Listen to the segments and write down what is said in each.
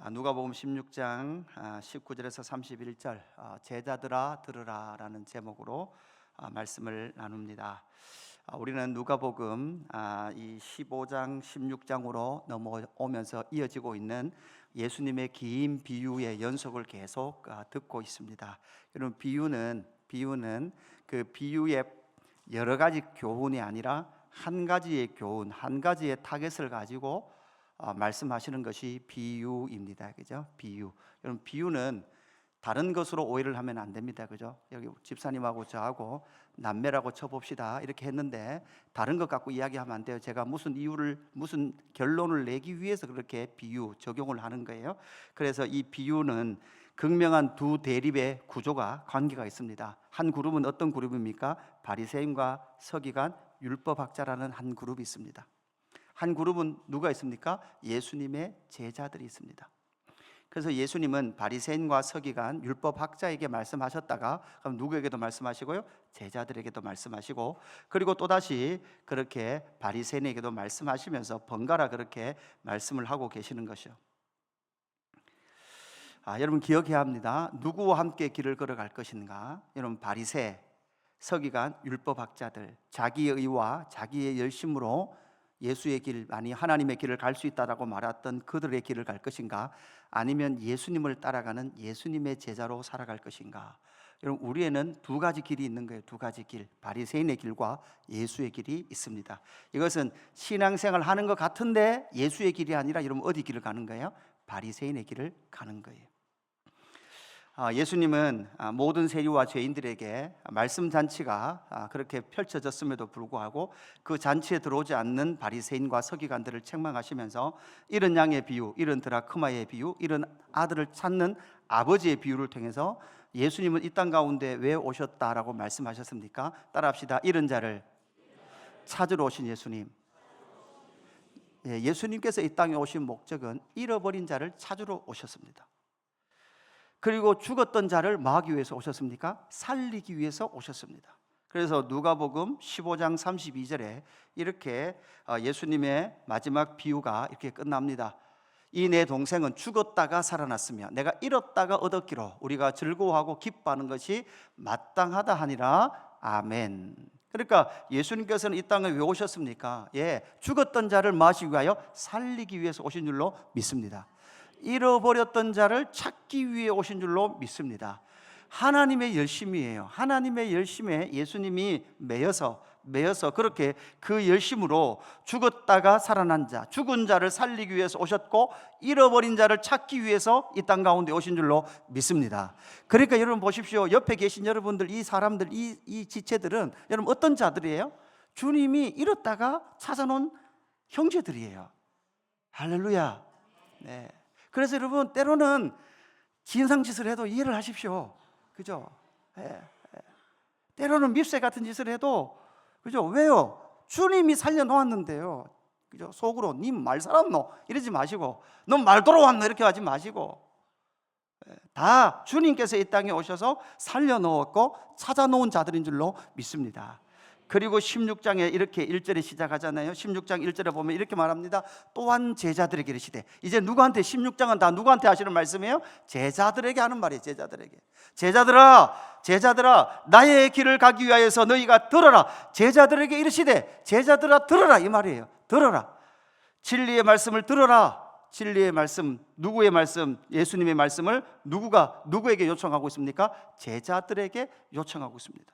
누가복음 16장 19절에서 31절 제자들아 들으라 라는 제목으로 말씀을 나눕니다. 우리는 누가복음 이 15장 16장으로 넘어오면서 이어지고 있는 예수님의 긴 비유의 연속을 계속 듣고 있습니다. 여러분, 비유는 그 비유의 여러 가지 교훈이 아니라 한 가지의 교훈, 한 가지의 타겟을 가지고 말씀하시는 것이 비유입니다. 그죠? 비유. 여러분, 비유는 다른 것으로 오해를 하면 안 됩니다. 그죠? 여기 집사님하고 저하고 남매라고 쳐봅시다. 이렇게 했는데 다른 것 갖고 이야기하면 안 돼요. 제가 무슨 결론을 내기 위해서 그렇게 비유 적용을 하는 거예요. 그래서 이 비유는 극명한 두 대립의 구조가 관계가 있습니다. 한 그룹은 어떤 그룹입니까? 바리새인과 서기관, 율법학자라는 한 그룹이 있습니다. 한 그룹은 누가 있습니까? 예수님의 제자들이 있습니다. 그래서 예수님은 바리새인과 서기관, 율법학자에게 말씀하셨다가 그럼 누구에게도 말씀하시고요? 제자들에게도 말씀하시고, 그리고 또다시 그렇게 바리새인에게도 말씀하시면서 번갈아 그렇게 말씀을 하고 계시는 것이요. 여러분 기억해야 합니다. 누구와 함께 길을 걸어갈 것인가? 여러분, 바리새, 서기관, 율법학자들, 자기의 의와 자기의 열심으로 예수의 길, 아니 하나님의 길을 갈 수 있다라고 말했던 그들의 길을 갈 것인가? 아니면 예수님을 따라가는 예수님의 제자로 살아갈 것인가? 여러분, 우리에는 두 가지 길이 있는 거예요. 두 가지 길, 바리새인의 길과 예수의 길이 있습니다. 이것은 신앙생활 하는 것 같은데 예수의 길이 아니라 여러분 어디 길을 가는 거예요? 바리새인의 길을 가는 거예요. 예수님은 모든 세리와 죄인들에게 말씀 잔치가 그렇게 펼쳐졌음에도 불구하고 그 잔치에 들어오지 않는 바리새인과 서기관들을 책망하시면서 이런 양의 비유, 이런 드라크마의 비유, 이런 아들을 찾는 아버지의 비유를 통해서 예수님은 이 땅 가운데 왜 오셨다라고 말씀하셨습니까? 따라합시다. 이런 자를 찾으러 오신 예수님. 예수님께서 이 땅에 오신 목적은 잃어버린 자를 찾으러 오셨습니다. 그리고 죽었던 자를 막기 위해서 오셨습니까? 살리기 위해서 오셨습니다. 그래서 누가복음 15장 32절에 이렇게 예수님의 마지막 비유가 이렇게 끝납니다. 이 내 동생은 죽었다가 살아났으며 내가 잃었다가 얻었기로 우리가 즐거워하고 기뻐하는 것이 마땅하다 하니라. 아멘. 그러니까 예수님께서는 이 땅에 왜 오셨습니까? 죽었던 자를 막기 위하여 살리기 위해서 오신 줄로 믿습니다. 잃어버렸던 자를 찾기 위해 오신 줄로 믿습니다. 하나님의 열심이에요. 하나님의 열심에 예수님이 매여서 그렇게 그 열심으로 죽었다가 살아난 자, 죽은 자를 살리기 위해서 오셨고 잃어버린 자를 찾기 위해서 이 땅 가운데 오신 줄로 믿습니다. 그러니까 여러분 보십시오. 옆에 계신 여러분들, 이 사람들, 이 지체들은 여러분 어떤 자들이에요? 주님이 잃었다가 찾아놓은 형제들이에요. 할렐루야. 네. 그래서 여러분 때로는 진상 짓을 해도 이해를 하십시오. 그죠? 때로는 밉새 같은 짓을 해도, 그죠? 왜요? 주님이 살려놓았는데요. 그죠? 속으로 님 말 살았노? 이러지 마시고, 넌 말 돌아왔노? 이렇게 하지 마시고, 다 주님께서 이 땅에 오셔서 살려놓았고 찾아놓은 자들인 줄로 믿습니다. 그리고 16장에 이렇게 1절에 시작하잖아요. 16장 1절에 보면 이렇게 말합니다. 또한 제자들에게 이르시되, 이제 누구한테, 16장은 다 누구한테 하시는 말씀이에요? 제자들에게 하는 말이에요. 제자들에게. 제자들아 나의 길을 가기 위하여서 너희가 들어라. 제자들에게 이르시되, 제자들아 들어라 이 말이에요. 들어라. 진리의 말씀을 들어라. 진리의 말씀, 누구의 말씀? 예수님의 말씀을 누구에게 요청하고 있습니까? 제자들에게 요청하고 있습니다.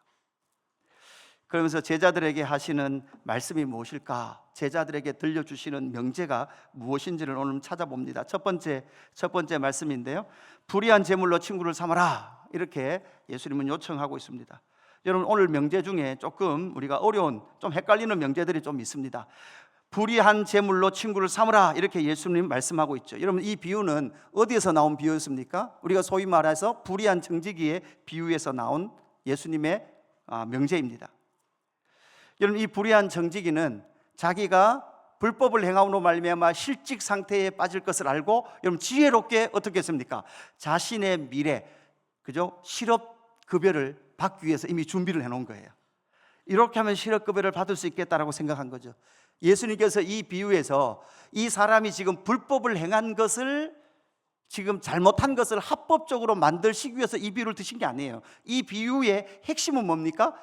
그러면서 제자들에게 하시는 말씀이 무엇일까? 제자들에게 들려주시는 명제가 무엇인지를 오늘 찾아봅니다. 첫 번째 말씀인데요, 불의한 제물로 친구를 삼아라, 이렇게 예수님은 요청하고 있습니다. 여러분, 오늘 명제 중에 조금 우리가 어려운, 좀 헷갈리는 명제들이 좀 있습니다. 불의한 제물로 친구를 삼으라, 이렇게 예수님 말씀하고 있죠. 여러분, 이 비유는 어디에서 나온 비유였습니까? 우리가 소위 말해서 불의한 청지기의 비유에서 나온 예수님의 명제입니다. 여러분, 이 불의한 정직이는 자기가 불법을 행함으로 말미암아 실직 상태에 빠질 것을 알고, 여러분 지혜롭게 어떻게 했습니까? 자신의 미래, 그죠? 실업급여를 받기 위해서 이미 준비를 해놓은 거예요. 이렇게 하면 실업급여를 받을 수 있겠다라고 생각한 거죠. 예수님께서 이 비유에서 이 사람이 지금 불법을 행한 것을 지금 잘못한 것을 합법적으로 만들시기 위해서 이 비유를 드신 게 아니에요. 이 비유의 핵심은 뭡니까?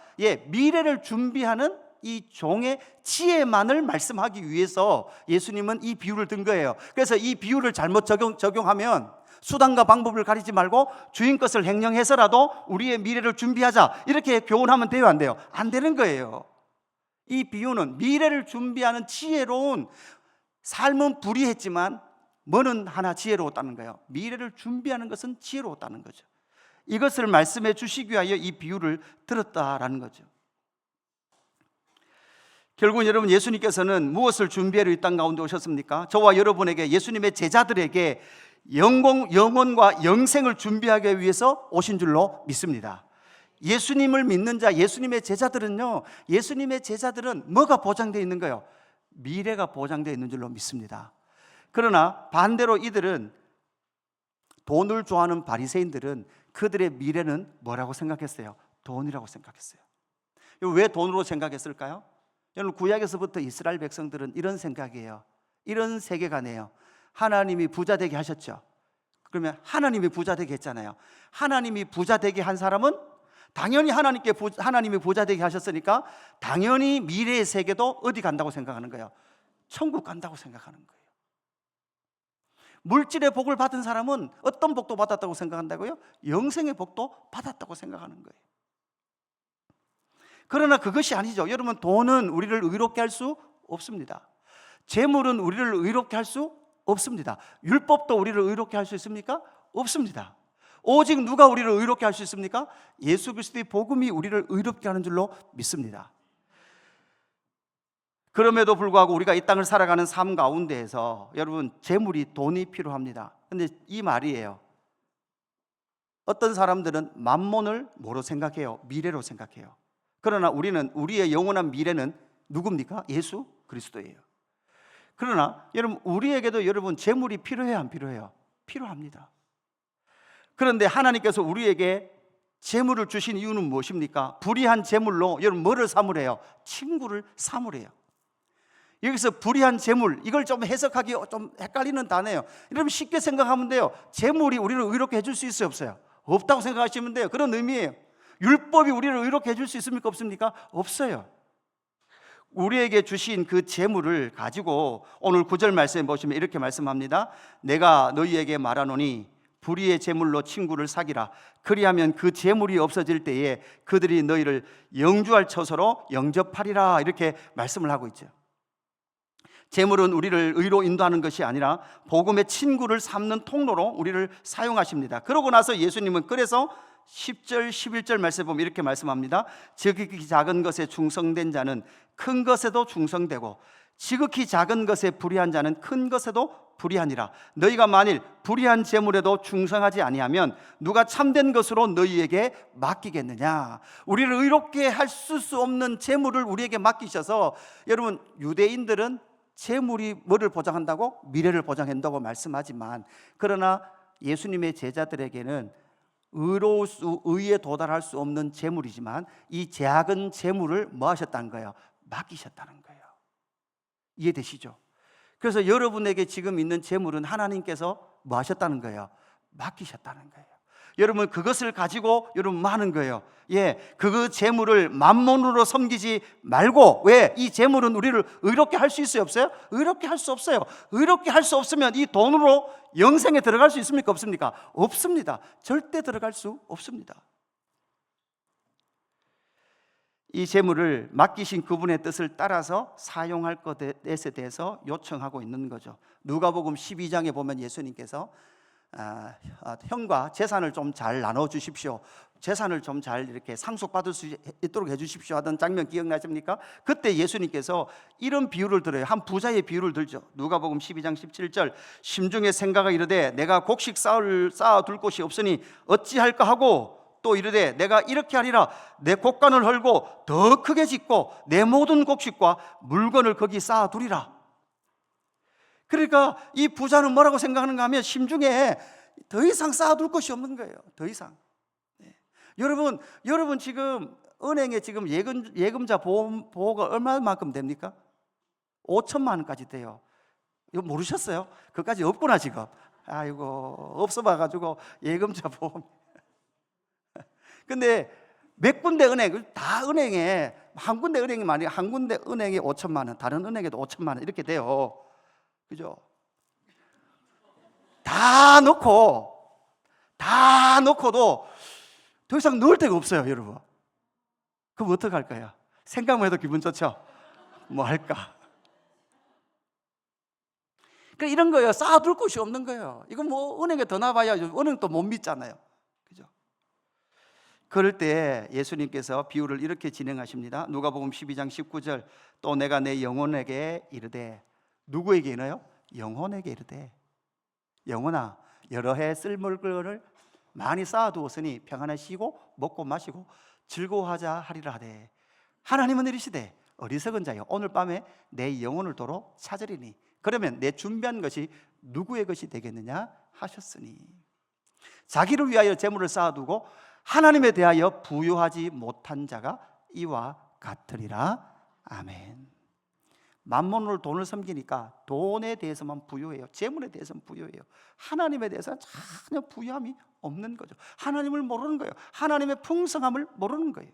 미래를 준비하는 이 종의 지혜만을 말씀하기 위해서 예수님은 이 비유를 든 거예요. 그래서 이 비유를 잘못 적용하면 수단과 방법을 가리지 말고 주인 것을 횡령해서라도 우리의 미래를 준비하자, 이렇게 교훈하면 돼요, 안 돼요? 안 되는 거예요. 이 비유는 미래를 준비하는 지혜로운, 삶은 불의했지만 뭐는 하나 지혜로웠다는 거예요. 미래를 준비하는 것은 지혜로웠다는 거죠. 이것을 말씀해 주시기 위하여 이 비유를 들었다라는 거죠. 결국 여러분, 예수님께서는 무엇을 준비하러 이 땅 가운데 오셨습니까? 저와 여러분에게, 예수님의 제자들에게 영혼과 영생을 준비하기 위해서 오신 줄로 믿습니다. 예수님을 믿는 자, 예수님의 제자들은요, 예수님의 제자들은 뭐가 보장되어 있는 거예요? 미래가 보장되어 있는 줄로 믿습니다. 그러나 반대로 이들은, 돈을 좋아하는 바리새인들은 그들의 미래는 뭐라고 생각했어요? 돈이라고 생각했어요. 왜 돈으로 생각했을까요? 여러분, 구약에서부터 이스라엘 백성들은 이런 생각이에요. 이런 세계관이에요. 하나님이 부자 되게 하셨죠. 그러면 하나님이 부자 되게 했잖아요. 하나님이 부자 되게 한 사람은 당연히 하나님이 부자 되게 하셨으니까 당연히 미래의 세계도 어디 간다고 생각하는 거예요? 천국 간다고 생각하는 거예요. 물질의 복을 받은 사람은 어떤 복도 받았다고 생각한다고요? 영생의 복도 받았다고 생각하는 거예요. 그러나 그것이 아니죠. 여러분, 돈은 우리를 의롭게 할 수 없습니다. 재물은 우리를 의롭게 할 수 없습니다. 율법도 우리를 의롭게 할 수 있습니까? 없습니다. 오직 누가 우리를 의롭게 할 수 있습니까? 예수 그리스도의 복음이 우리를 의롭게 하는 줄로 믿습니다. 그럼에도 불구하고 우리가 이 땅을 살아가는 삶 가운데에서 여러분, 재물이, 돈이 필요합니다. 그런데 이 말이에요. 어떤 사람들은 만몬을 뭐로 생각해요? 미래로 생각해요. 그러나 우리의 영원한 미래는 누굽니까? 예수 그리스도예요. 그러나 여러분, 우리에게도 여러분, 재물이 필요해요, 안 필요해요? 필요합니다. 그런데 하나님께서 우리에게 재물을 주신 이유는 무엇입니까? 불의한 재물로 여러분 뭐를 삼으래요? 친구를 삼으래요. 여기서 불의한 재물, 이걸 좀 해석하기 좀 헷갈리는 단어예요. 여러분, 쉽게 생각하면 돼요. 재물이 우리를 의롭게 해줄 수 있어요, 없어요? 없다고 생각하시면 돼요. 그런 의미예요. 율법이 우리를 의롭게 해줄 수 있습니까, 없습니까? 없어요. 우리에게 주신 그 재물을 가지고 오늘 9절 말씀에 보시면 이렇게 말씀합니다. 내가 너희에게 말하노니 불의의 재물로 친구를 사귀라. 그리하면 그 재물이 없어질 때에 그들이 너희를 영주할 처소로 영접하리라. 이렇게 말씀을 하고 있죠. 재물은 우리를 의로 인도하는 것이 아니라 복음의 친구를 삼는 통로로 우리를 사용하십니다. 그러고 나서 예수님은 그래서 10절 11절 말씀에 보면 이렇게 말씀합니다. 지극히 작은 것에 충성된 자는 큰 것에도 충성되고 지극히 작은 것에 불의한 자는 큰 것에도 불의하니라. 너희가 만일 불의한 재물에도 충성하지 아니하면 누가 참된 것으로 너희에게 맡기겠느냐. 우리를 의롭게 할 수 없는 재물을 우리에게 맡기셔서, 여러분, 유대인들은 재물이 뭐를 보장한다고? 미래를 보장한다고 말씀하지만, 그러나 예수님의 제자들에게는 의에 도달할 수 없는 재물이지만 이 작은 재물을 뭐 하셨다는 거예요? 맡기셨다는 거예요. 이해되시죠? 그래서 여러분에게 지금 있는 재물은 하나님께서 뭐 하셨다는 거예요? 맡기셨다는 거예요. 여러분, 그것을 가지고 여러분 뭐 하는 거예요? 그 재물을 만몬으로 섬기지 말고, 왜? 이 재물은 우리를 의롭게 할 수 있어요, 없어요? 의롭게 할 수 없어요. 의롭게 할 수 없으면 이 돈으로 영생에 들어갈 수 있습니까, 없습니까? 없습니다. 절대 들어갈 수 없습니다. 이 재물을 맡기신 그분의 뜻을 따라서 사용할 것에 대해서 요청하고 있는 거죠. 누가복음 12장에 보면 예수님께서 형과 재산을 좀 잘 나눠 주십시오, 재산을 좀 잘 이렇게 상속받을 수 있도록 해 주십시오 하던 장면 기억나십니까? 그때 예수님께서 이런 비유를 들어요. 한 부자의 비유를 들죠. 누가복음 12장 17절, 심중에 생각하 이르되 내가 곡식 쌓아둘 곳이 없으니 어찌할까 하고, 또 이르되 내가 이렇게 하리라, 내 곡간을 헐고 더 크게 짓고 내 모든 곡식과 물건을 거기 쌓아두리라. 그러니까 이 부자는 뭐라고 생각하는가 하면 심중에 더 이상 쌓아둘 것이 없는 거예요. 더 이상. 여러분 지금 은행에 지금 예금자 보호가 얼마만큼 됩니까? 5천만 원까지 돼요. 이거 모르셨어요? 그것까지 없구나 지금. 아이고 없어 봐가지고 예금자 보험. 근데 몇 군데 은행, 다 은행에 한 군데 은행이 많이, 한 군데 은행에 5천만 원, 다른 은행에도 5천만 원 이렇게 돼요. 그죠? 다 넣고도 더 이상 넣을 데가 없어요, 여러분. 그럼 어떡할 거야? 생각만 해도 기분 좋죠? 뭐 할까? 그러니까 이런 거예요. 쌓아둘 곳이 없는 거예요. 이건 뭐 은행에 더 놔봐야 은행 또 못 믿잖아요. 그죠? 그럴 때 예수님께서 비유를 이렇게 진행하십니다. 누가복음 12장 19절, 또 내가 내 영혼에게 이르되, 누구에게 이르나요? 영혼에게 이르되, 영혼아, 여러 해 쓸 것을 많이 쌓아두었으니 평안에 쉬고 먹고 마시고 즐거워하자 하리라 하되, 하나님은 이르시되, 어리석은 자여, 오늘 밤에 내 영혼을 도로 찾으리니 그러면 내 준비한 것이 누구의 것이 되겠느냐 하셨으니, 자기를 위하여 재물을 쌓아두고 하나님에 대하여 부유하지 못한 자가 이와 같으리라. 아멘. 만몬으로 돈을 섬기니까 돈에 대해서만 부유해요. 재물에 대해서는 부유해요. 하나님에 대해서는 전혀 부유함이 없는 거죠. 하나님을 모르는 거예요. 하나님의 풍성함을 모르는 거예요.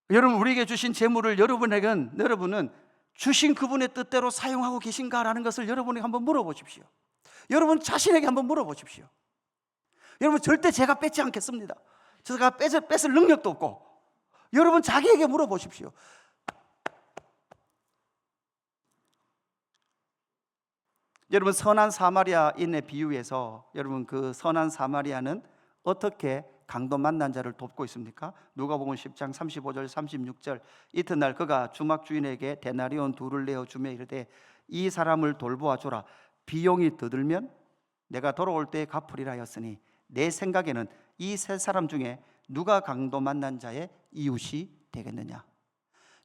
여러분, 우리에게 주신 재물을 여러분은 주신 그분의 뜻대로 사용하고 계신가라는 것을 여러분에게 한번 물어보십시오. 여러분 자신에게 한번 물어보십시오. 여러분, 절대 제가 뺏지 않겠습니다. 제가 뺏을 능력도 없고, 여러분 자기에게 물어보십시오. 여러분, 선한 사마리아인의 비유에서 여러분 그 선한 사마리아는 어떻게 강도 만난 자를 돕고 있습니까? 누가복음 10장 35절 36절, 이튿날 그가 주막 주인에게 데나리온 둘을 내어 주며 이르되, 이 사람을 돌보아 주라. 비용이 더 들면 내가 돌아올 때 갚으리라 하였으니, 내 생각에는 이 세 사람 중에 누가 강도 만난 자의 이웃이 되겠느냐?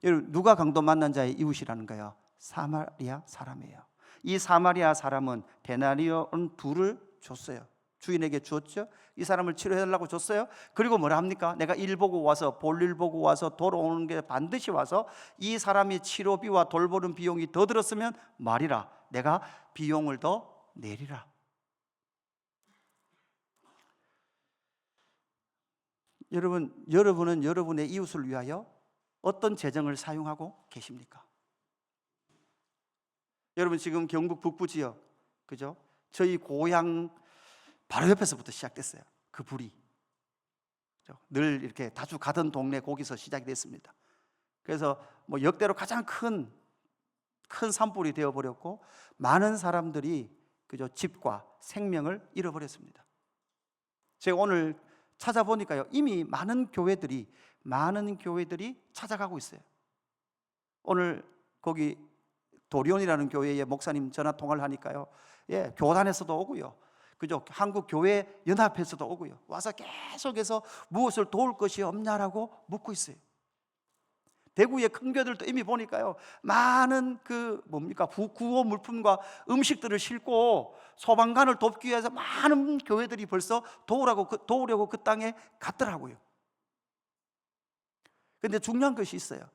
여러분, 누가 강도 만난 자의 이웃이라는 거예요? 사마리아 사람이에요. 이 사마리아 사람은 데나리온 둘을 줬어요. 주인에게 줬죠. 이 사람을 치료해달라고 줬어요. 그리고 뭐라 합니까? 내가 일 보고 와서, 볼일 보고 와서 돌아오는 게 반드시 와서 이 사람이 치료비와 돌보는 비용이 더 들었으면 말이라, 내가 비용을 더 내리라. 여러분은 여러분의 이웃을 위하여 어떤 재정을 사용하고 계십니까? 여러분, 지금 경북 북부 지역, 그죠? 저희 고향 바로 옆에서부터 시작됐어요. 그 불이 늘 이렇게 자주 가던 동네 거기서 시작이 됐습니다. 그래서 뭐 역대로 가장 큰 산불이 되어버렸고, 많은 사람들이 그죠, 집과 생명을 잃어버렸습니다. 제가 오늘 찾아보니까요, 이미 많은 교회들이 찾아가고 있어요. 오늘 거기 도리온이라는 교회의 목사님 전화 통화를 하니까요, 예, 교단에서도 오고요, 그죠, 한국 교회 연합회에서도 오고요, 와서 계속해서 무엇을 도울 것이 없냐라고 묻고 있어요. 대구의 큰 교회들도 이미 보니까요, 많은 구호 물품과 음식들을 싣고 소방관을 돕기 위해서 많은 교회들이 벌써 도우려고 그 땅에 갔더라고요. 그런데 중요한 것이 있어요.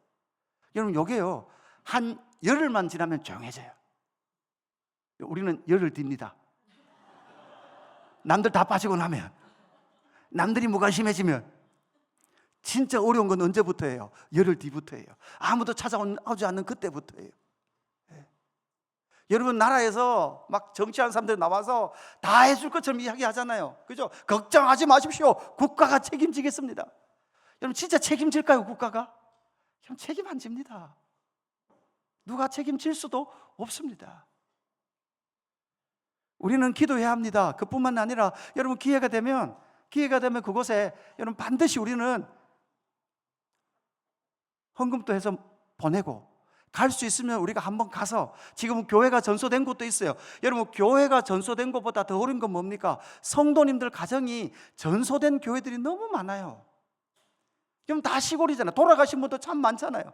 여러분, 요게요, 한 열흘만 지나면 조용해져요. 우리는 열흘 뒤입니다. 남들 다 빠지고 나면, 남들이 무관심해지면, 진짜 어려운 건 언제부터예요? 열흘 뒤부터예요. 아무도 찾아오지 않는 그때부터예요. 네. 여러분, 나라에서 막 정치하는 사람들 나와서 다 해줄 것처럼 이야기하잖아요. 그죠? 걱정하지 마십시오. 국가가 책임지겠습니다. 여러분, 진짜 책임질까요, 국가가? 그냥 책임 안 집니다. 누가 책임질 수도 없습니다. 우리는 기도해야 합니다. 그뿐만 아니라 여러분, 기회가 되면 그곳에 여러분 반드시 우리는 헌금도 해서 보내고, 갈 수 있으면 우리가 한번 가서, 지금 교회가 전소된 곳도 있어요. 여러분, 교회가 전소된 것보다 더 어려운 건 뭡니까? 성도님들 가정이 전소된 교회들이 너무 많아요. 여러분, 다 시골이잖아요. 돌아가신 분도 참 많잖아요.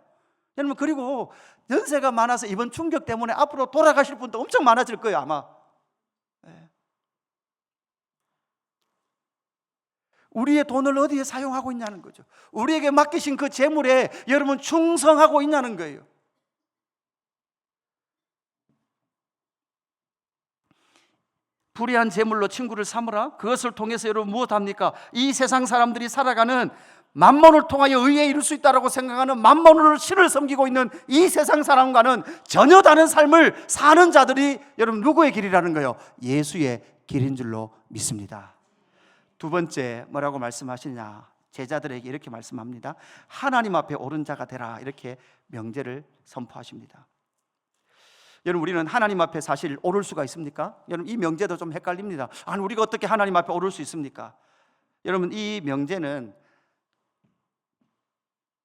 여러분, 그리고 연세가 많아서 이번 충격 때문에 앞으로 돌아가실 분도 엄청 많아질 거예요, 아마. 네. 우리의 돈을 어디에 사용하고 있냐는 거죠. 우리에게 맡기신 그 재물에 여러분 충성하고 있냐는 거예요. 불의한 재물로 친구를 삼으라. 그것을 통해서 여러분 무엇합니까? 이 세상 사람들이 살아가는 만몬을 통하여 의에 이룰 수 있다고 생각하는 만몬으로 신을 섬기고 있는 이 세상 사람과는 전혀 다른 삶을 사는 자들이 여러분 누구의 길이라는 거예요? 예수의 길인 줄로 믿습니다. 두 번째 뭐라고 말씀하시냐? 제자들에게 이렇게 말씀합니다. 하나님 앞에 옳은 자가 되라. 이렇게 명제를 선포하십니다. 여러분, 우리는 하나님 앞에 사실 오를 수가 있습니까? 여러분, 이 명제도 좀 헷갈립니다. 아니, 우리가 어떻게 하나님 앞에 오를 수 있습니까? 여러분, 이 명제는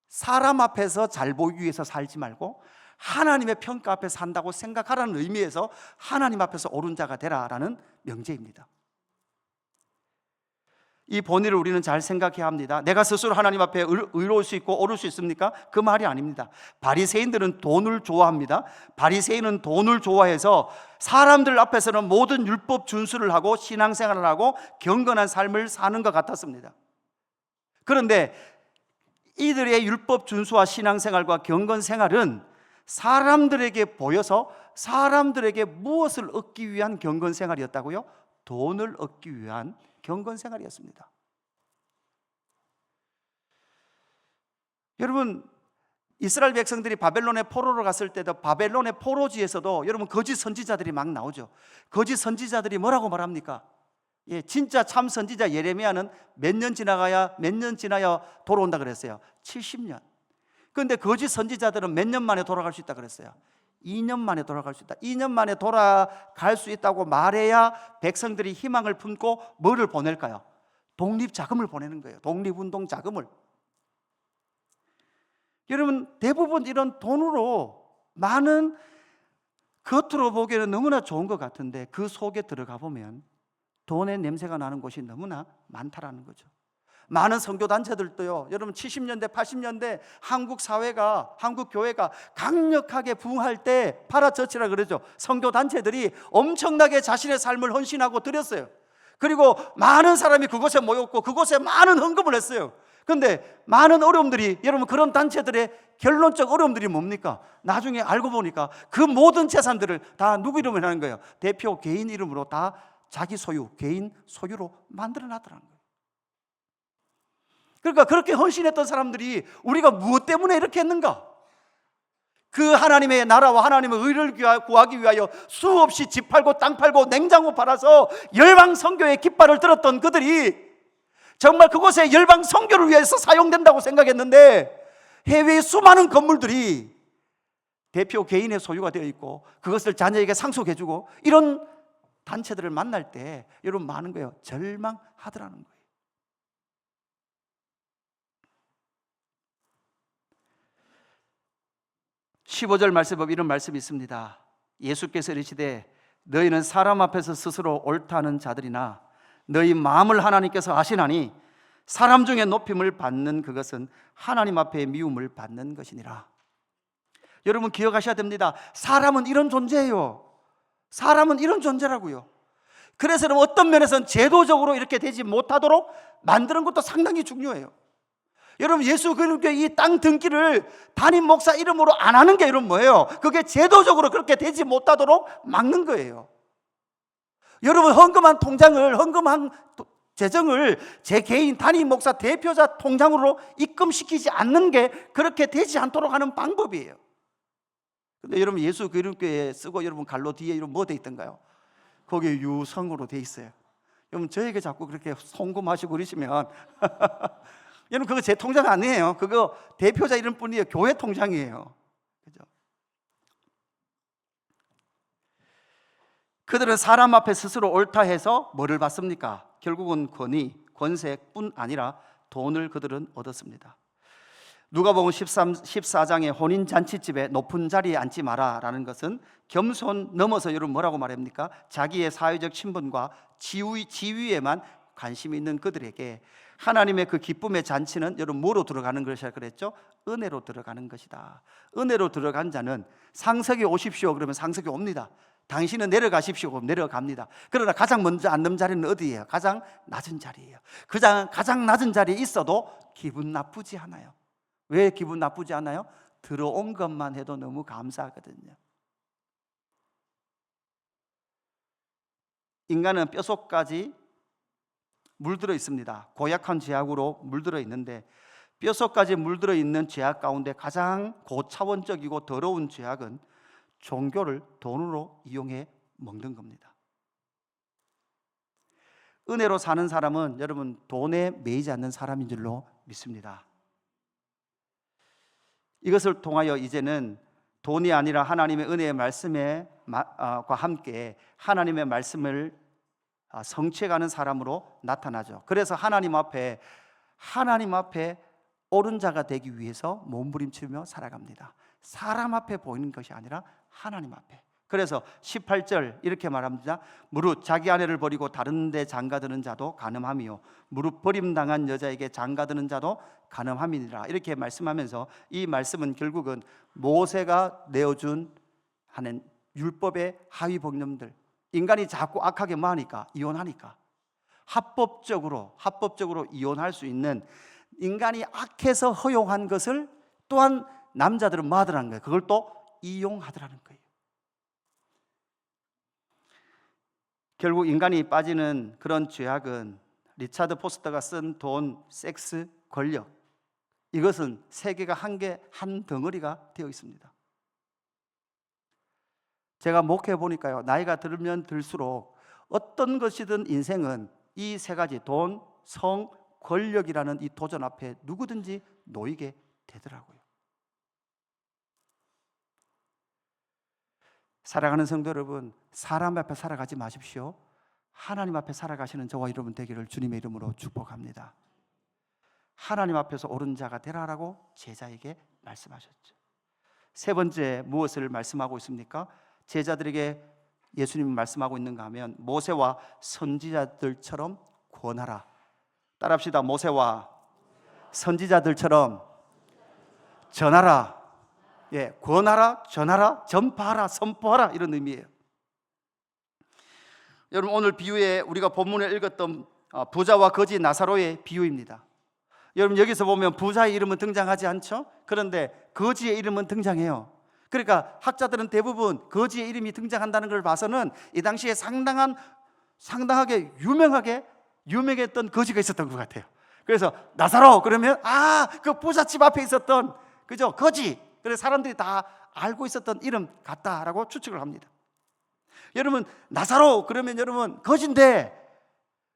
사람 앞에서 잘 보이기 위해서 살지 말고 하나님의 평가 앞에 산다고 생각하라는 의미에서 하나님 앞에서 옳은 자가 되라라는 명제입니다. 이 본의를 우리는 잘 생각해야 합니다. 내가 스스로 하나님 앞에 의로울 수 있고 옳을 수 있습니까? 그 말이 아닙니다. 바리새인들은 돈을 좋아합니다. 바리새인은 돈을 좋아해서 사람들 앞에서는 모든 율법 준수를 하고 신앙생활을 하고 경건한 삶을 사는 것 같았습니다. 그런데 이들의 율법 준수와 신앙생활과 경건생활은 사람들에게 보여서 사람들에게 무엇을 얻기 위한 경건생활이었다고요? 돈을 얻기 위한 경건생활이었습니다. 여러분, 이스라엘 백성들이 바벨론의 포로로 갔을 때도 바벨론의 포로지에서도 여러분 거짓 선지자들이 막 나오죠. 거짓 선지자들이 뭐라고 말합니까? 진짜 참 선지자 예레미야는 몇 년 지나야 돌아온다 그랬어요. 70년. 그런데 거짓 선지자들은 몇 년 만에 돌아갈 수 있다 그랬어요. 2년 만에 돌아갈 수 있다. 2년 만에 돌아갈 수 있다고 말해야 백성들이 희망을 품고 뭐를 보낼까요? 독립자금을 보내는 거예요. 독립운동 자금을. 여러분, 대부분 이런 돈으로 많은, 겉으로 보기에는 너무나 좋은 것 같은데 그 속에 들어가 보면 돈의 냄새가 나는 곳이 너무나 많다라는 거죠. 많은 선교단체들도요, 여러분 70년대 80년대 한국 사회가, 한국 교회가 강력하게 부흥할 때 파라처치라 그러죠. 선교단체들이 엄청나게 자신의 삶을 헌신하고 드렸어요. 그리고 많은 사람이 그곳에 모였고 그곳에 많은 헌금을 했어요. 그런데 많은 어려움들이, 여러분 그런 단체들의 결론적 어려움들이 뭡니까? 나중에 알고 보니까 그 모든 재산들을 다 누구 이름으로 하는 거예요? 대표 개인 이름으로 다 자기 소유, 개인 소유로 만들어 놨더라는 거예요. 그러니까 그렇게 헌신했던 사람들이 우리가 무엇 때문에 이렇게 했는가? 그 하나님의 나라와 하나님의 의를 구하기 위하여 수없이 집 팔고 땅 팔고 냉장고 팔아서 열방 선교의 깃발을 들었던 그들이 정말 그곳에 열방 선교를 위해서 사용된다고 생각했는데 해외의 수많은 건물들이 대표 개인의 소유가 되어 있고 그것을 자녀에게 상속해주고 이런 단체들을 만날 때 여러분 많은 거예요. 절망하더라는 거예요. (15절) 말씀에 보면 이런 말씀이 있습니다. 예수께서 이르시되 너희는 사람 앞에서 스스로 옳다는 자들이나 너희 마음을 하나님께서 아시나니 사람 중에 높임을 받는 그것은 하나님 앞에 미움을 받는 것이니라. 여러분 기억하셔야 됩니다. 사람은 이런 존재예요. 사람은 이런 존재라고요. 그래서 여러분 어떤 면에서는 제도적으로 이렇게 되지 못하도록 만드는 것도 상당히 중요해요. 여러분 예수 그리스도의 이 땅 등기를 담임 목사 이름으로 안 하는 게 이런 뭐예요? 그게 제도적으로 그렇게 되지 못하도록 막는 거예요. 여러분 헌금한 재정을 제 개인 담임 목사 대표자 통장으로 입금시키지 않는 게 그렇게 되지 않도록 하는 방법이에요. 근데 여러분 예수 그리스도에 쓰고 여러분 갈로 뒤에 이런 뭐 돼 있던가요? 거기에 유성으로 돼 있어요. 여러분 저에게 자꾸 그렇게 송금하시고 그러시면 여러분 그거 제 통장 아니에요. 그거 대표자 이름뿐이에요. 교회 통장이에요. 그죠? 그들은 사람 앞에 스스로 옳다 해서 뭐를 받습니까? 결국은 권위, 권세뿐 아니라 돈을 그들은 얻었습니다. 누가복음 14장의 혼인잔치집에 높은 자리에 앉지 마라라는 것은 겸손 넘어서 여러분 뭐라고 말합니까? 자기의 사회적 신분과 지위에만 관심이 있는 그들에게 하나님의 그 기쁨의 잔치는 여러분 뭐로 들어가는 것이라 그랬죠? 은혜로 들어가는 것이다. 은혜로 들어간 자는 상석에 오십시오 그러면 상석에 옵니다. 당신은 내려가십시오 그럼 내려갑니다. 그러나 가장 먼저 앉는 자리는 어디예요? 가장 낮은 자리예요. 가장 낮은 자리에 있어도 기분 나쁘지 않아요. 왜 기분 나쁘지 않아요? 들어온 것만 해도 너무 감사하거든요. 인간은 뼛속까지 물들어 있습니다. 고약한 죄악으로 물들어 있는데, 뼛속까지 물들어 있는 죄악 가운데 가장 고차원적이고 더러운 죄악은 종교를 돈으로 이용해 먹는 겁니다. 은혜로 사는 사람은 여러분 돈에 매이지 않는 사람인 줄로 믿습니다. 이것을 통하여 이제는 돈이 아니라 하나님의 은혜의 말씀과 함께 하나님의 말씀을 성취해가는 사람으로 나타나죠. 그래서 하나님 앞에 옳은 자가 되기 위해서 몸부림치며 살아갑니다. 사람 앞에 보이는 것이 아니라 하나님 앞에. 그래서 18절 이렇게 말합니다. 무릇 자기 아내를 버리고 다른 데 장가드는 자도 간음함이요 무릇 버림당한 여자에게 장가드는 자도 간음함이니라. 이렇게 말씀하면서 이 말씀은 결국은 모세가 내어준 하는 율법의 하위 법령들, 인간이 자꾸 악하게 뭐하니까? 이혼하니까 합법적으로 이혼할 수 있는, 인간이 악해서 허용한 것을 또한 남자들은 뭐 하더라는 거예요? 그걸 또 이용하더라는 거예요. 결국 인간이 빠지는 그런 죄악은 리차드 포스터가 쓴 돈, 섹스, 권력, 이것은 세계가 한 덩어리가 되어 있습니다. 제가 목회해 보니까요, 나이가 들면 들수록 어떤 것이든 인생은 이 세 가지, 돈, 성, 권력이라는 이 도전 앞에 누구든지 놓이게 되더라고요. 사랑하는 성도 여러분, 사람 앞에 살아가지 마십시오. 하나님 앞에 살아가시는 저와 여러분 되기를 주님의 이름으로 축복합니다. 하나님 앞에서 옳은 자가 되라라고 제자에게 말씀하셨죠. 세 번째, 무엇을 말씀하고 있습니까? 제자들에게 예수님이 말씀하고 있는가 하면 모세와 선지자들처럼 권하라. 따라합시다. 모세와 선지자들처럼 전하라. 권하라, 전하라, 전파하라, 선포하라, 이런 의미예요. 여러분, 오늘 비유에 우리가 본문에 읽었던 부자와 거지 나사로의 비유입니다. 여러분, 여기서 보면 부자의 이름은 등장하지 않죠? 그런데 거지의 이름은 등장해요. 그러니까 학자들은 대부분 거지의 이름이 등장한다는 걸 봐서는 이 당시에 상당하게 유명했던 거지가 있었던 것 같아요. 그래서 나사로 그러면 그 부잣집 앞에 있었던 그죠? 거지. 그래서 사람들이 다 알고 있었던 이름 같다라고 추측을 합니다. 여러분, 나사로 그러면 여러분 거지인데,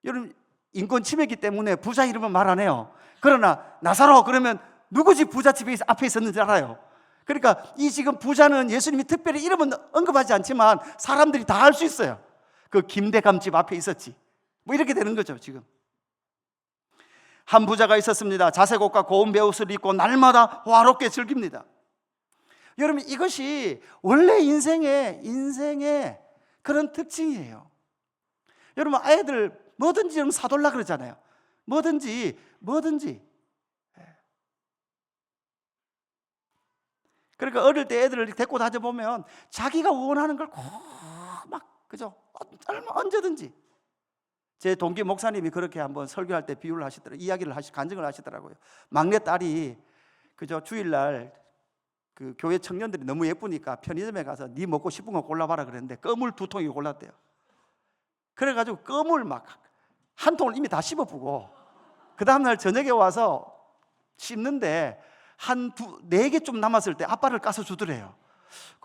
여러분 인권 침해이기 때문에 부자 이름은 말 안 해요. 그러나 나사로 그러면 누구 집 부잣집이 앞에 있었는지 알아요. 그러니까 이 지금 부자는 예수님이 특별히 이름은 언급하지 않지만 사람들이 다 알 수 있어요. 그 김대감 집 앞에 있었지, 뭐 이렇게 되는 거죠. 지금 한 부자가 있었습니다. 자색 옷과 고운 베옷을 입고 날마다 화롭게 즐깁니다. 여러분, 이것이 원래 인생의 그런 특징이에요. 여러분, 아이들 뭐든지 좀 사달라 그러잖아요. 뭐든지. 그러니까 어릴 때 애들을 데리고 다녀보면 자기가 원하는 걸 막 그죠? 언제든지. 제 동기 목사님이 그렇게 한번 설교할 때 비유를 하시더라고요. 간증을 하시더라고요. 막내 딸이 그죠? 주일날 그 교회 청년들이 너무 예쁘니까 편의점에 가서 네 먹고 싶은 거 골라봐라 그랬는데 껌을 2통이 골랐대요. 그래가지고 껌을 막 한 통을 이미 다 씹어보고 그 다음날 저녁에 와서 씹는데 한 4개 좀 남았을 때 아빠를 까서 주더래요.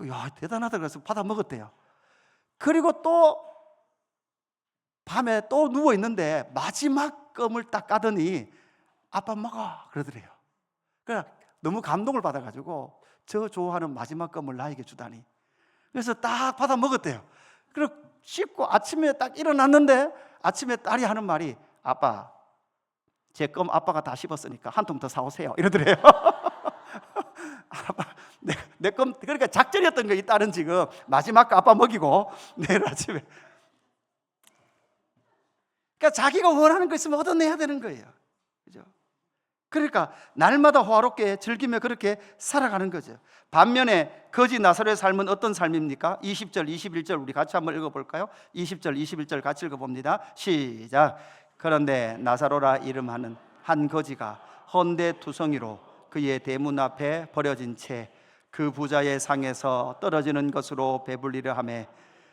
야, 대단하다 그래서 받아 먹었대요. 그리고 또 밤에 또 누워 있는데 마지막 껌을 딱 까더니 아빠 먹어 그러더래요. 그래 너무 감동을 받아가지고 저 좋아하는 마지막 껌을 나에게 주다니. 그래서 딱 받아 먹었대요. 그리고 씻고 아침에 딱 일어났는데 아침에 딸이 하는 말이, 아빠 제 껌 아빠가 다 씹었으니까 한 통 더 사오세요 이러더래요. 아빠 내 껌, 그러니까 작전이었던 거예요. 이 딸은 지금 마지막 거 아빠 먹이고 내일 아침에, 그러니까 자기가 원하는 거 있으면 얻어내야 되는 거예요. 그죠? 그러니까 날마다 화롭게 즐기며 그렇게 살아가는 거죠. 반면에 거지 나사로의 삶은 어떤 삶입니까? 20절, 21절 우리 같이 한번 읽어볼까요? 20절, 21절 같이 읽어봅니다. 시작. 그런데 나사로라 이름하는 한 거지가 헌데투성이로 그의 대문 앞에 버려진 채 그 부자의 상에서 떨어지는 것으로 배불리려 하매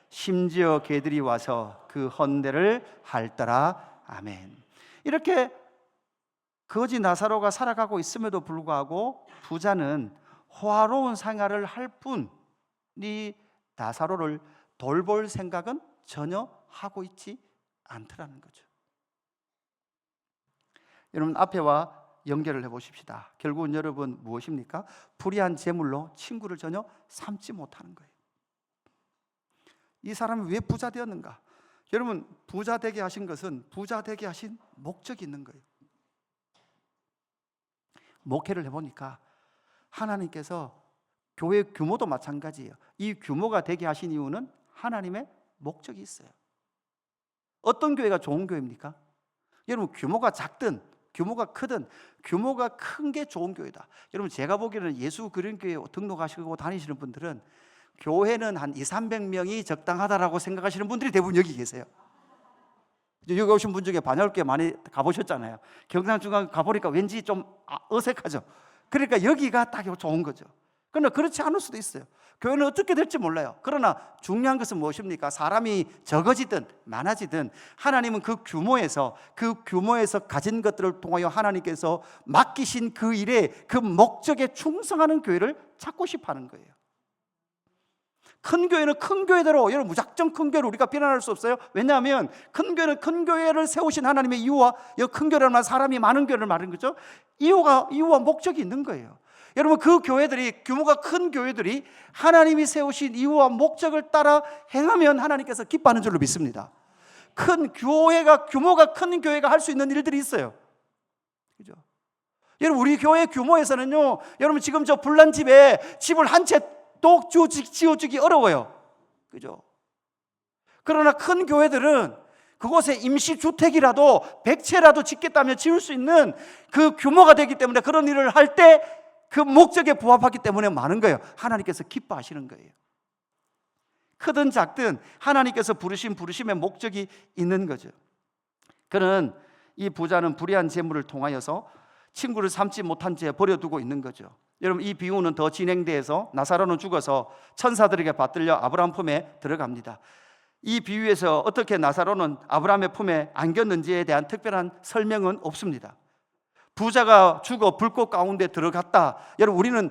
심지어 개들이 와서 그 헌대를 핥더라. 아멘. 이렇게 거지 나사로가 살아가고 있음에도 불구하고 부자는 호화로운 생활을 할 뿐 이 나사로를 돌볼 생각은 전혀 하고 있지 않더라는 거죠. 여러분, 앞에와 연결을 해보십시다. 결국은 여러분 무엇입니까? 불의한 재물로 친구를 전혀 삼지 못하는 거예요. 이 사람이 왜 부자 되었는가? 여러분, 부자 되게 하신 것은 부자 되게 하신 목적이 있는 거예요. 목회를 해보니까 하나님께서 교회 규모도 마찬가지예요. 이 규모가 되게 하신 이유는 하나님의 목적이 있어요. 어떤 교회가 좋은 교회입니까? 여러분, 규모가 작든 규모가 크든 규모가 큰 게 좋은 교회다. 여러분, 제가 보기에는 예수 그린교회 등록하시고 다니시는 분들은 교회는 한 200~300명이 적당하다라고 생각하시는 분들이 대부분 여기 계세요. 여기 오신 분 중에 반야울교회 많이 가보셨잖아요. 경상중앙 가보니까 왠지 좀 어색하죠. 그러니까 여기가 딱 좋은 거죠. 그러나 그렇지 않을 수도 있어요. 교회는 어떻게 될지 몰라요. 그러나 중요한 것은 무엇입니까? 사람이 적어지든 많아지든 하나님은 그 규모에서 가진 것들을 통하여 하나님께서 맡기신 그 일에, 그 목적에 충성하는 교회를 찾고 싶어 하는 거예요. 큰 교회는 큰 교회대로, 여러분, 무작정 큰 교회를 우리가 비난할 수 없어요. 왜냐하면 큰 교회는 큰 교회를 세우신 하나님의 이유와, 큰 교회라는 말, 사람이 많은 교회를 말하는 거죠. 이유와 목적이 있는 거예요. 여러분, 그 교회들이, 규모가 큰 교회들이 하나님이 세우신 이유와 목적을 따라 행하면 하나님께서 기뻐하는 줄로 믿습니다. 큰 교회가, 규모가 큰 교회가 할 수 있는 일들이 있어요. 그죠? 여러분, 우리 교회 규모에서는요, 여러분, 지금 저 불난 집에 집을 한 채 또 지어주기 어려워요. 그죠? 그러나 큰 교회들은 그곳에 임시주택이라도 100채라도 짓겠다면 지을 수 있는 그 규모가 되기 때문에, 그런 일을 할 때 그 목적에 부합하기 때문에 많은 거예요. 하나님께서 기뻐하시는 거예요. 크든 작든 하나님께서 부르심의 목적이 있는 거죠. 그는, 이 부자는 불의한 재물을 통하여서 친구를 삼지 못한 채 버려두고 있는 거죠. 여러분, 이 비유는 더 진행돼서 나사로는 죽어서 천사들에게 받들려 아브라함 품에 들어갑니다. 이 비유에서 어떻게 나사로는 아브라함의 품에 안겼는지에 대한 특별한 설명은 없습니다. 부자가 죽어 불꽃 가운데 들어갔다. 여러분, 우리는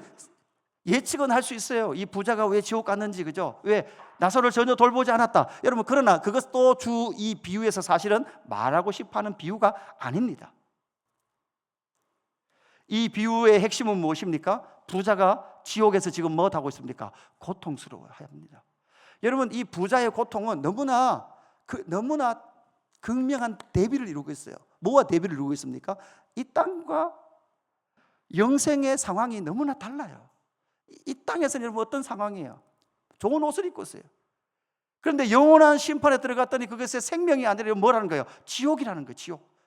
예측은 할 수 있어요. 이 부자가 왜 지옥 갔는지, 그죠? 왜 나사로를 전혀 돌보지 않았다. 여러분, 그러나 그것도 이 비유에서 사실은 말하고 싶어하는 비유가 아닙니다. 이 비유의 핵심은 무엇입니까? 부자가 지옥에서 지금 뭐 하고 있습니까? 고통스러워야 합니다. 여러분, 이 부자의 고통은 너무나 극명한 대비를 이루고 있어요. 뭐와 대비를 이루고 있습니까? 이 땅과 영생의 상황이 너무나 달라요. 이 땅에서는 여러분 어떤 상황이에요? 좋은 옷을 입고 있어요. 그런데 영원한 심판에 들어갔더니 그것의 생명이 아니라 뭐라는 거예요? 지옥이라는 거예요. 지옥.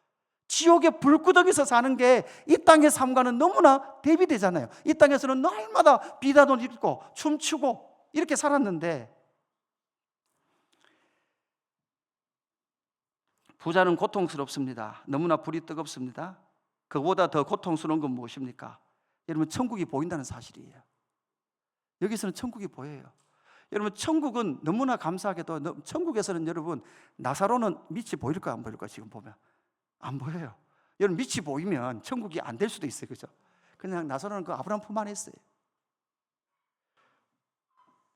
지옥의 불구덩이에서 사는 게 이 땅의 삶과는 너무나 대비되잖아요. 이 땅에서는 날마다 비단 옷 입고 춤추고 이렇게 살았는데, 부자는 고통스럽습니다. 너무나 불이 뜨겁습니다. 그보다 더 고통스러운 건 무엇입니까? 여러분, 천국이 보인다는 사실이에요. 여기서는 천국이 보여요. 여러분, 천국은 너무나 감사하게도, 천국에서는 여러분, 나사로는 밑이 보일까 안 보일까? 지금 보면 안 보여요. 여러분, 밑이 보이면 천국이 안 될 수도 있어요. 그죠? 그냥 나사로는 그 아브라함 품 안에 있어요.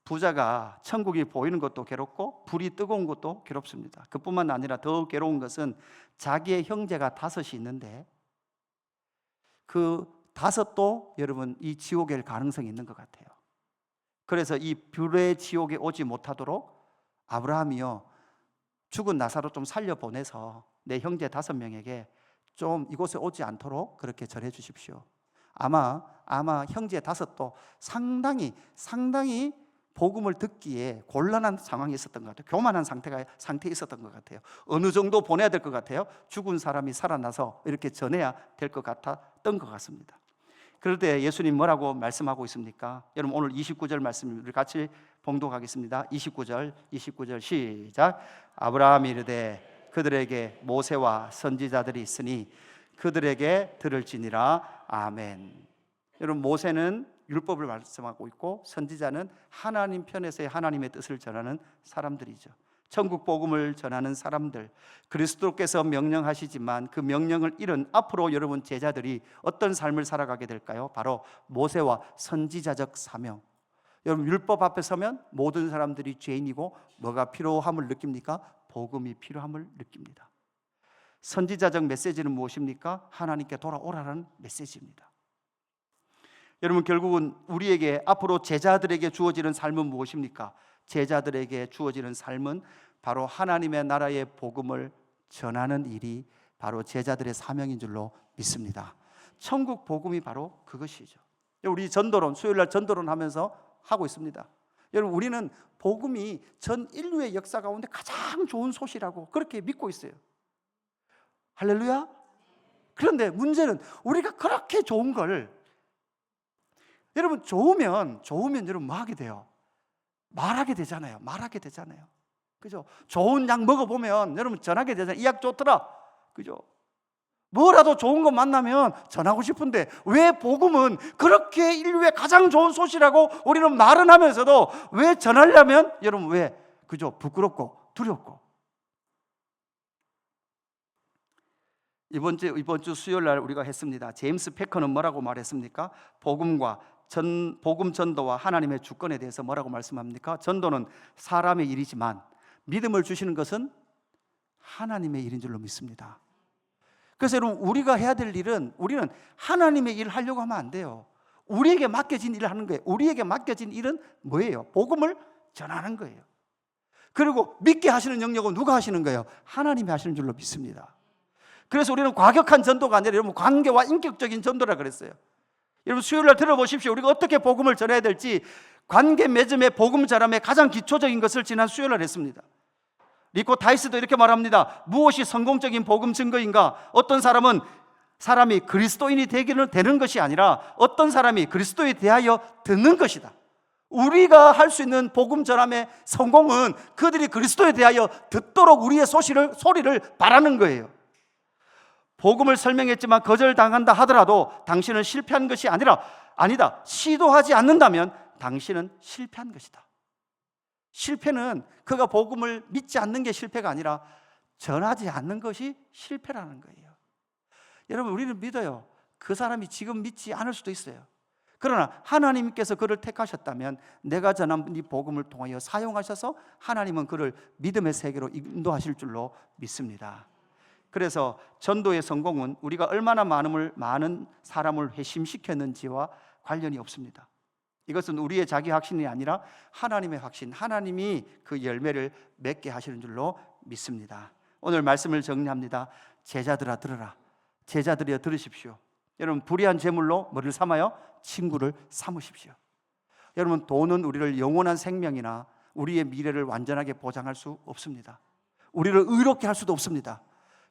부자가 천국이 보이는 것도 괴롭고 불이 뜨거운 것도 괴롭습니다. 그뿐만 아니라 더 괴로운 것은 자기의 형제가 5이 있는데 그 5도 여러분 이 지옥에 갈 가능성이 있는 것 같아요. 그래서 이 불의 지옥에 오지 못하도록 아브라함이요, 죽은 나사로 좀 살려보내서 내 형제 5명에게 좀 이곳에 오지 않도록 그렇게 전해 주십시오. 아마 형제 5도 상당히 복음을 듣기에 곤란한 상황이 있었던 것 같아요. 교만한 상태에 있었던 것 같아요. 어느 정도 보내야 될 것 같아요. 죽은 사람이 살아나서 이렇게 전해야 될 것 같았던 것 같습니다. 그럴 때 예수님 뭐라고 말씀하고 있습니까? 여러분, 오늘 29절 말씀을 같이 봉독하겠습니다. 29절 시작. 아브라함이 이르되 그들에게 모세와 선지자들이 있으니 그들에게 들을지니라. 아멘. 여러분, 모세는 율법을 말씀하고 있고, 선지자는 하나님 편에서의 하나님의 뜻을 전하는 사람들이죠. 천국 복음을 전하는 사람들, 그리스도께서 명령하시지만 그 명령을 잃은 앞으로 여러분 제자들이 어떤 삶을 살아가게 될까요? 바로 모세와 선지자적 사명. 여러분, 율법 앞에 서면 모든 사람들이 죄인이고 뭐가 필요함을 느낍니까? 복음이 필요함을 느낍니다. 선지자적 메시지는 무엇입니까? 하나님께 돌아오라는 메시지입니다. 여러분, 결국은 우리에게 앞으로 제자들에게 주어지는 삶은 무엇입니까? 제자들에게 주어지는 삶은 바로 하나님의 나라의 복음을 전하는 일이 바로 제자들의 사명인 줄로 믿습니다. 천국 복음이 바로 그것이죠. 우리 전도론, 수요일날 전도론 하면서 하고 있습니다. 여러분, 우리는 복음이 전 인류의 역사 가운데 가장 좋은 소식이라고 그렇게 믿고 있어요. 할렐루야. 그런데 문제는 우리가 그렇게 좋은 걸, 여러분, 좋으면 여러분 뭐 하게 돼요? 말하게 되잖아요. 그죠? 좋은 약 먹어보면 여러분 전하게 되잖아요. 이 약 좋더라. 그죠? 뭐라도 좋은 거 만나면 전하고 싶은데, 왜 복음은 그렇게 인류의 가장 좋은 소식이라고 우리는 말은 하면서도 왜 전하려면 여러분 왜? 그죠? 부끄럽고 두렵고. 이번 주 수요일 날 우리가 했습니다. 제임스 패커는 뭐라고 말했습니까? 복음 전도와 하나님의 주권에 대해서 뭐라고 말씀합니까? 전도는 사람의 일이지만 믿음을 주시는 것은 하나님의 일인 줄로 믿습니다. 그래서 여러분, 우리가 해야 될 일은, 우리는 하나님의 일을 하려고 하면 안 돼요. 우리에게 맡겨진 일을 하는 거예요. 우리에게 맡겨진 일은 뭐예요? 복음을 전하는 거예요. 그리고 믿게 하시는 영역은 누가 하시는 거예요? 하나님이 하시는 줄로 믿습니다. 그래서 우리는 과격한 전도가 아니라 여러분 관계와 인격적인 전도라 그랬어요. 여러분, 수요일날 들어보십시오. 우리가 어떻게 복음을 전해야 될지, 관계 맺음의 복음 전함의 가장 기초적인 것을 지난 수요일날 했습니다. 리코 다이스도 이렇게 말합니다. 무엇이 성공적인 복음 증거인가? 어떤 사람은 사람이 그리스도인이 되는 것이 아니라 어떤 사람이 그리스도에 대하여 듣는 것이다. 우리가 할 수 있는 복음 전함의 성공은 그들이 그리스도에 대하여 듣도록 우리의 소리를 바라는 거예요. 복음을 설명했지만 거절당한다 하더라도 당신은 실패한 것이 아니다. 시도하지 않는다면 당신은 실패한 것이다. 실패는 그가 복음을 믿지 않는 게 실패가 아니라 전하지 않는 것이 실패라는 거예요. 여러분, 우리는 믿어요. 그 사람이 지금 믿지 않을 수도 있어요. 그러나 하나님께서 그를 택하셨다면 내가 전한 이 복음을 통하여 사용하셔서 하나님은 그를 믿음의 세계로 인도하실 줄로 믿습니다. 그래서 전도의 성공은 우리가 얼마나 많은 사람을 회심시켰는지와 관련이 없습니다. 이것은 우리의 자기 확신이 아니라 하나님의 확신, 하나님이 그 열매를 맺게 하시는 줄로 믿습니다. 오늘 말씀을 정리합니다. 제자들아 들으라. 제자들이여 들으십시오. 여러분, 불의한 재물로 뭐를 삼아요? 친구를 삼으십시오. 여러분, 돈은 우리를 영원한 생명이나 우리의 미래를 완전하게 보장할 수 없습니다. 우리를 의롭게 할 수도 없습니다.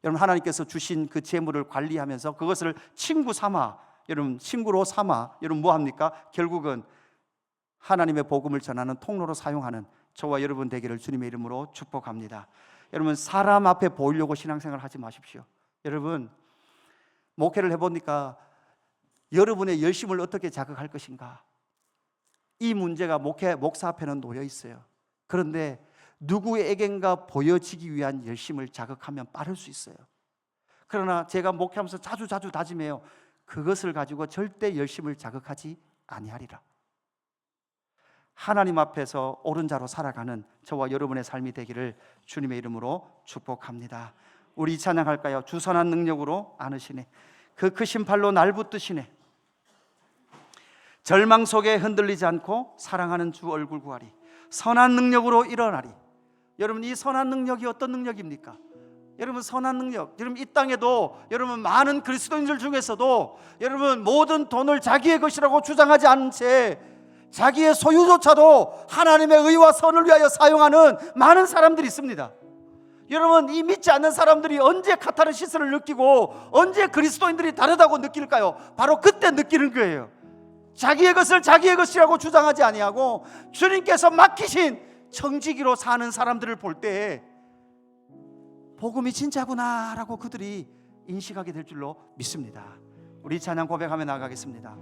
여러분, 하나님께서 주신 그 재물을 관리하면서 그것을 친구로 삼아 여러분 뭐 합니까? 결국은 하나님의 복음을 전하는 통로로 사용하는 저와 여러분 되기를 주님의 이름으로 축복합니다. 여러분, 사람 앞에 보이려고 신앙생활 하지 마십시오. 여러분, 목회를 해보니까 여러분의 열심을 어떻게 자극할 것인가, 이 문제가 목사 앞에는 놓여 있어요. 그런데 누구에겐가 보여지기 위한 열심을 자극하면 빠를 수 있어요. 그러나 제가 목회하면서 자주 다짐해요. 그것을 가지고 절대 열심을 자극하지 아니하리라. 하나님 앞에서 옳은 자로 살아가는 저와 여러분의 삶이 되기를 주님의 이름으로 축복합니다. 우리 찬양할까요? 주 선한 능력으로 안으시네, 그 크신 팔로 날 붙드시네, 절망 속에 흔들리지 않고 사랑하는 주 얼굴 구하리, 선한 능력으로 일어나리. 여러분, 이 선한 능력이 어떤 능력입니까? 여러분, 선한 능력, 여러분 이 땅에도 여러분 많은 그리스도인들 중에서도 여러분 모든 돈을 자기의 것이라고 주장하지 않은 채 자기의 소유조차도 하나님의 의와 선을 위하여 사용하는 많은 사람들이 있습니다. 여러분, 이 믿지 않는 사람들이 언제 카타르시스를 느끼고 언제 그리스도인들이 다르다고 느낄까요? 바로 그때 느끼는 거예요. 자기의 것을 자기의 것이라고 주장하지 아니하고 주님께서 맡기신 청지기로 사는 사람들을 볼 때 복음이 진짜구나라고 그들이 인식하게 될 줄로 믿습니다. 우리 찬양 고백하며 나가겠습니다.